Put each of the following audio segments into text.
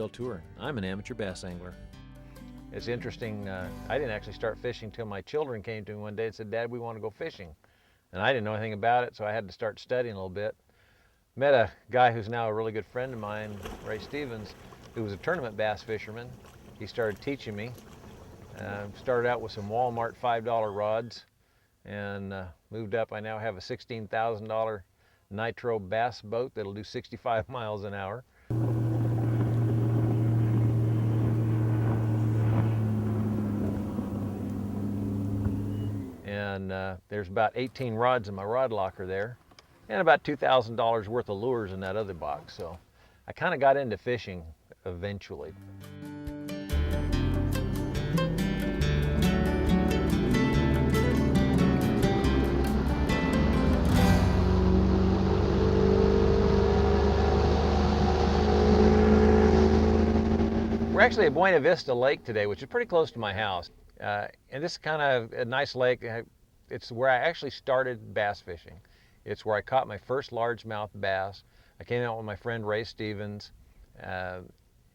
Bill Tour. I'm an amateur bass angler. It's interesting, I didn't actually start fishing till my children came to me one day and said, "Dad, we want to go fishing." And I didn't know anything about it, so I had to start studying a little bit. Met a guy who's now a really good friend of mine, Ray Stevens, who was a tournament bass fisherman. He started teaching me. Started out with some Walmart $5 rods and moved up. I now have a $16,000 Nitro bass boat that'll do 65 miles an hour. And there's about 18 rods in my rod locker there, and about $2,000 worth of lures in that other box. So I kind of got into fishing eventually. We're actually at Buena Vista Lake today, which is pretty close to my house. And this is kind of a nice lake. It's where I actually started bass fishing. It's where I caught my first largemouth bass. I came out with my friend Ray Stevens.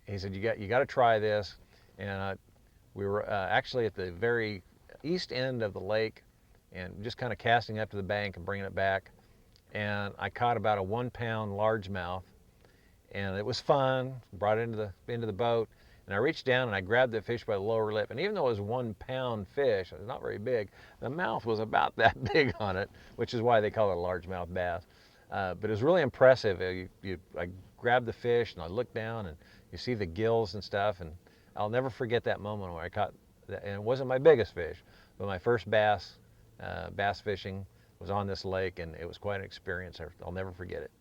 He said, you got to try this. And we were actually at the very east end of the lake and just kind of casting up to the bank and bringing it back. And I caught about a 1 pound largemouth. And it was fun. Brought it into the boat. And I reached down and I grabbed the fish by the lower lip. And even though it was 1 pound fish, it was not very big, the mouth was about that big on it, which is why they call it a largemouth bass. But it was really impressive. I grabbed the fish and I looked down and you see the gills and stuff. And I'll never forget that moment when I caught that. And it wasn't my biggest fish, but my first bass fishing was on this lake, and it was quite an experience. I'll never forget it.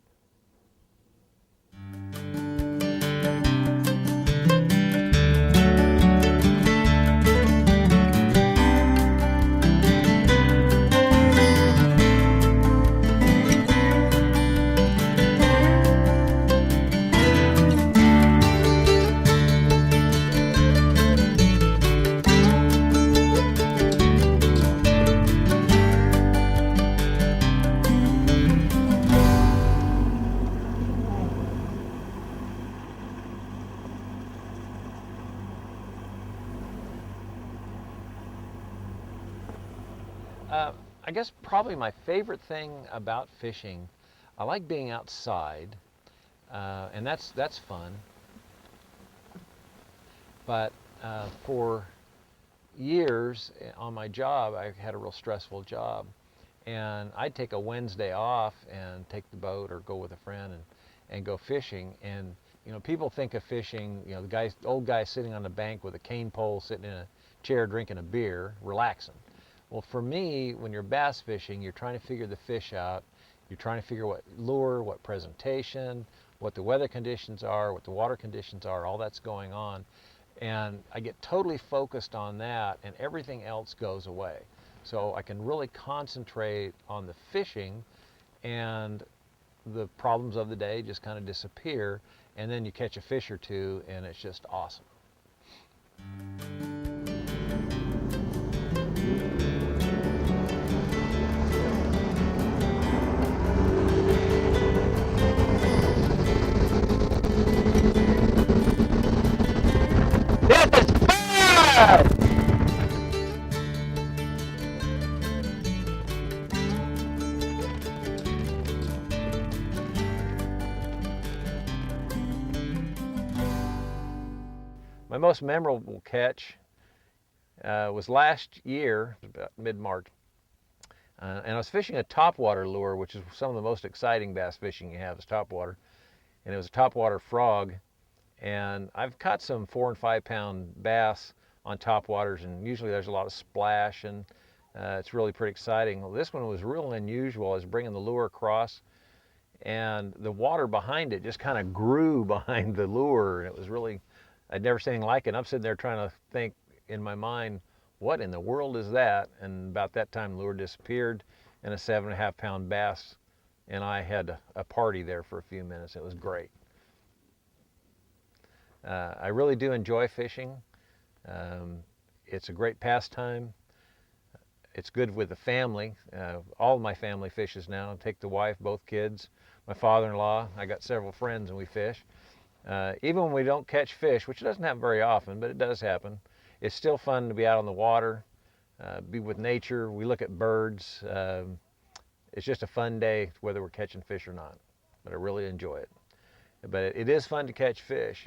I guess probably my favorite thing about fishing, I like being outside, and that's fun. But for years on my job, I had a real stressful job, and I'd take a Wednesday off and take the boat or go with a friend and go fishing. And people think of fishing, the old guy sitting on the bank with a cane pole, sitting in a chair drinking a beer, relaxing. Well, for me, when you're bass fishing, you're trying to figure the fish out. You're trying to figure what lure, what presentation, what the weather conditions are, what the water conditions are, all that's going on. And I get totally focused on that, and everything else goes away. So I can really concentrate on the fishing, and the problems of the day just kind of disappear, and then you catch a fish or two, and it's just awesome. My most memorable catch was last year, about mid-March, and I was fishing a topwater lure, which is some of the most exciting bass fishing you have is topwater, and it was a topwater frog. And I've caught some 4 and 5 pound bass on topwaters, and usually there's a lot of splash, and it's really pretty exciting. Well, this one was real unusual. I was bringing the lure across, and the water behind it just kind of grew behind the lure, and it was really, I'd never seen anything like it. I'm sitting there trying to think in my mind, what in the world is that? And about that time, the lure disappeared, and a 7.5 pound bass, and I had a party there for a few minutes. It was great. I really do enjoy fishing. It's a great pastime. It's good with the family. All of my family fishes now. I take the wife, both kids, my father-in-law. I got several friends, and we fish. Even when we don't catch fish, which doesn't happen very often, but it does happen, it's still fun to be out on the water, be with nature. We look at birds. It's just a fun day, whether we're catching fish or not. But I really enjoy it. But it is fun to catch fish.